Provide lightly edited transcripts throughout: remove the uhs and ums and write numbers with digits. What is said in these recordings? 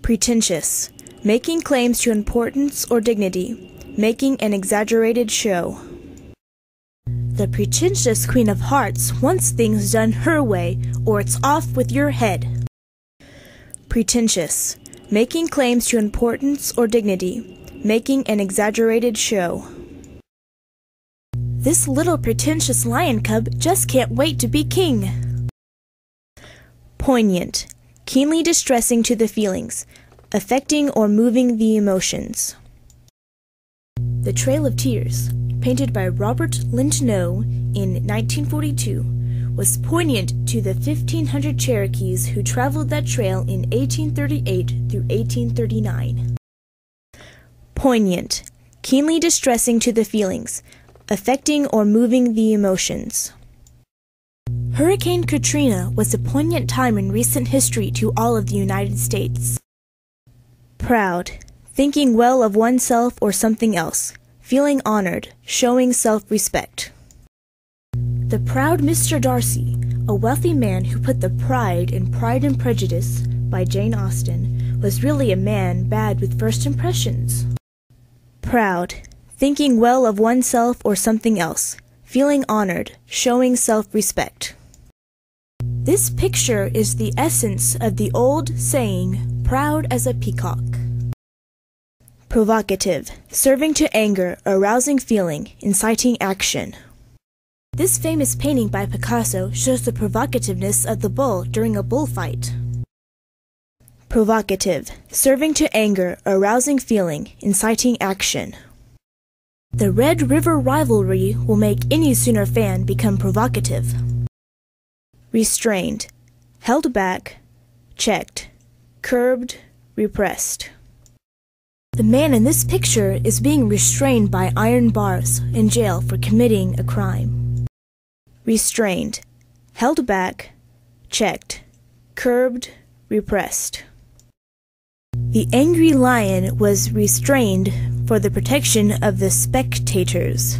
Pretentious, making claims to importance or dignity, making an exaggerated show. The pretentious Queen of Hearts wants things done her way, or it's off with your head. Pretentious, making claims to importance or dignity, making an exaggerated show. This little pretentious lion cub just can't wait to be king. Poignant, keenly distressing to the feelings, affecting or moving the emotions. The Trail of Tears, painted by Robert Lindenau in 1942, was poignant to the 1,500 Cherokees who traveled that trail in 1838 through 1839. Poignant, keenly distressing to the feelings, affecting or moving the emotions. Hurricane Katrina was a poignant time in recent history to all of the United States. Proud, thinking well of oneself or something else, feeling honored, showing self-respect. The Proud Mr. Darcy, a wealthy man who put the pride in Pride and Prejudice by Jane Austen, was really a man bad with first impressions. Proud, thinking well of oneself or something else, feeling honored, showing self-respect. This picture is the essence of the old saying, proud as a peacock. Provocative, serving to anger, arousing feeling, inciting action. This famous painting by Picasso shows the provocativeness of the bull during a bullfight. Provocative, serving to anger, arousing feeling, inciting action. The Red River rivalry will make any Sooner fan become provocative. Restrained, held back, checked, curbed, repressed. The man in this picture is being restrained by iron bars in jail for committing a crime. Restrained, held back, checked, curbed, repressed. The angry lion was restrained for the protection of the spectators.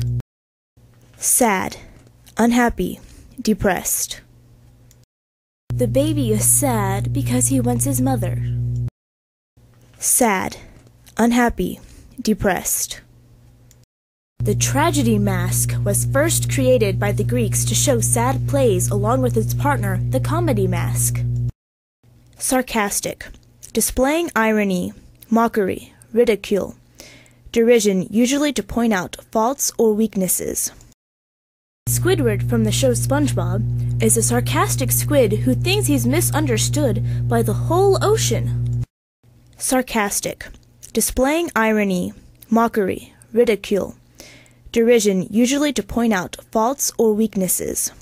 Sad, unhappy, depressed. The baby is sad because he wants his mother. Sad, unhappy, depressed. The tragedy mask was first created by the Greeks to show sad plays along with its partner, the comedy mask. Sarcastic, displaying irony, mockery, ridicule, derision usually to point out faults or weaknesses. Squidward from the show SpongeBob is a sarcastic squid who thinks he's misunderstood by the whole ocean. Sarcastic, displaying irony, mockery, ridicule, derision usually to point out faults or weaknesses.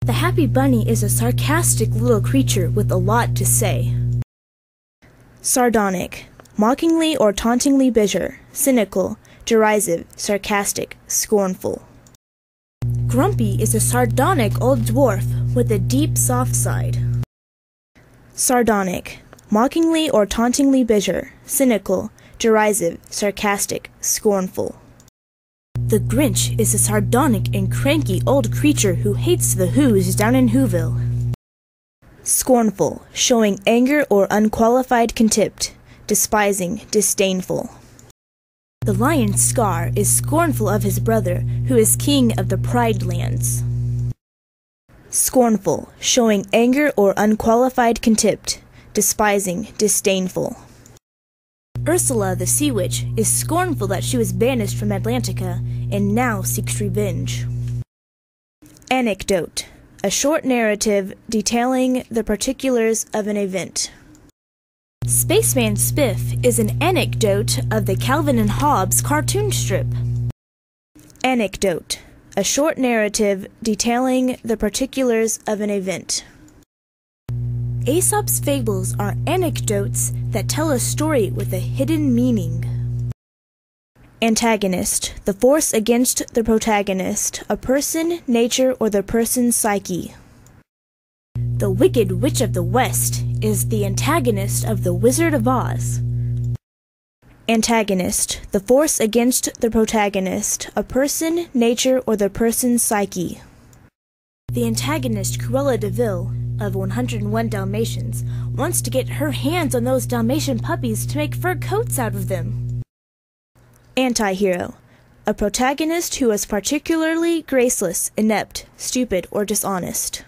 The Happy Bunny is a sarcastic little creature with a lot to say. Sardonic, mockingly or tauntingly bitter, cynical, derisive, sarcastic, scornful. Grumpy is a sardonic old dwarf with a deep soft side. Sardonic, mockingly or tauntingly bitter, cynical, derisive, sarcastic, scornful. The Grinch is a sardonic and cranky old creature who hates the Who's down in Whoville. Scornful, showing anger or unqualified contempt, despising, disdainful. The lion Scar is scornful of his brother, who is king of the Pride Lands. Scornful, showing anger or unqualified contempt, despising, disdainful. Ursula the Sea Witch is scornful that she was banished from Atlantica and now seeks revenge. Anecdote, a short narrative detailing the particulars of an event. Spaceman Spiff is an anecdote of the Calvin and Hobbes cartoon strip. Anecdote, a short narrative detailing the particulars of an event. Aesop's fables are anecdotes that tell a story with a hidden meaning. Antagonist, the force against the protagonist, a person, nature, or the person's psyche. The Wicked Witch of the West is the antagonist of The Wizard of Oz. Antagonist, the force against the protagonist, a person, nature, or the person's psyche. The antagonist, Cruella de Vil, of 101 Dalmatians, wants to get her hands on those Dalmatian puppies to make fur coats out of them. Anti-hero. A protagonist who is particularly graceless, inept, stupid, or dishonest.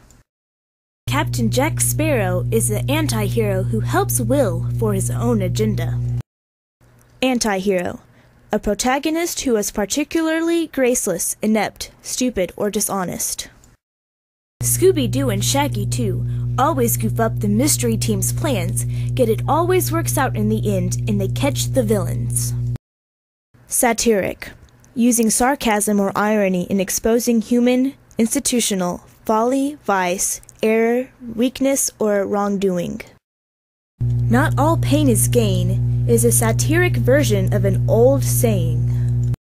Captain Jack Sparrow is the anti-hero who helps Will for his own agenda. Anti-hero. A protagonist who is particularly graceless, inept, stupid, or dishonest. Scooby-Doo and Shaggy, too, always goof up the mystery team's plans, yet it always works out in the end and they catch the villains. Satiric. Using sarcasm or irony in exposing human, institutional, folly, vice, error, weakness, or wrongdoing. Not all pain is gain is a satiric version of an old saying.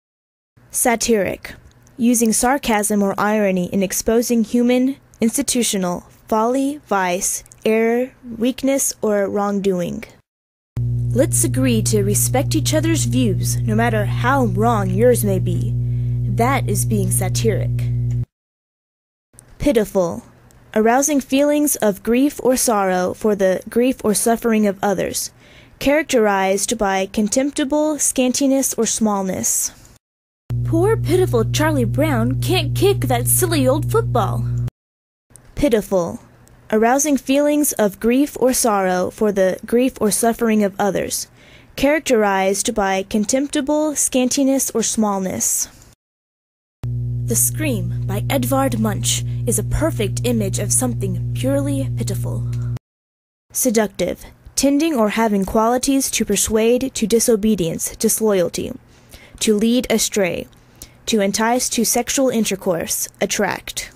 Satiric. Using sarcasm or irony in exposing human, institutional, folly, vice, error, weakness, or wrongdoing. Let's agree to respect each other's views, no matter how wrong yours may be. That is being satiric. Pitiful. Arousing feelings of grief or sorrow for the grief or suffering of others, characterized by contemptible scantiness or smallness. Poor pitiful Charlie Brown can't kick that silly old football. Pitiful. Arousing feelings of grief or sorrow for the grief or suffering of others, characterized by contemptible scantiness or smallness. The Scream by Edvard Munch is a perfect image of something purely pitiful. Seductive. Tending or having qualities to persuade to disobedience, disloyalty, to lead astray, to entice to sexual intercourse, attract.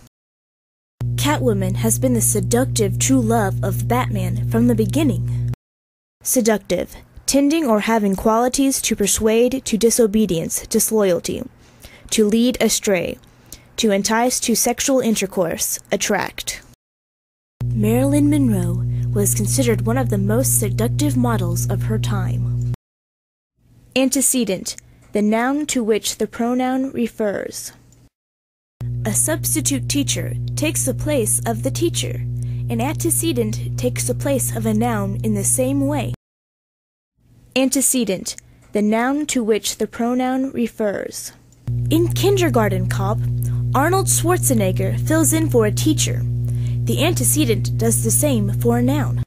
Catwoman has been the seductive true love of Batman from the beginning. Seductive. Tending or having qualities to persuade to disobedience, disloyalty, to lead astray, to entice to sexual intercourse, attract. Marilyn Monroe was considered one of the most seductive models of her time. Antecedent. The noun to which the pronoun refers. A substitute teacher takes the place of the teacher. An antecedent takes the place of a noun in the same way. Antecedent. The noun to which the pronoun refers. In Kindergarten Cop, Arnold Schwarzenegger fills in for a teacher. The antecedent does the same for a noun.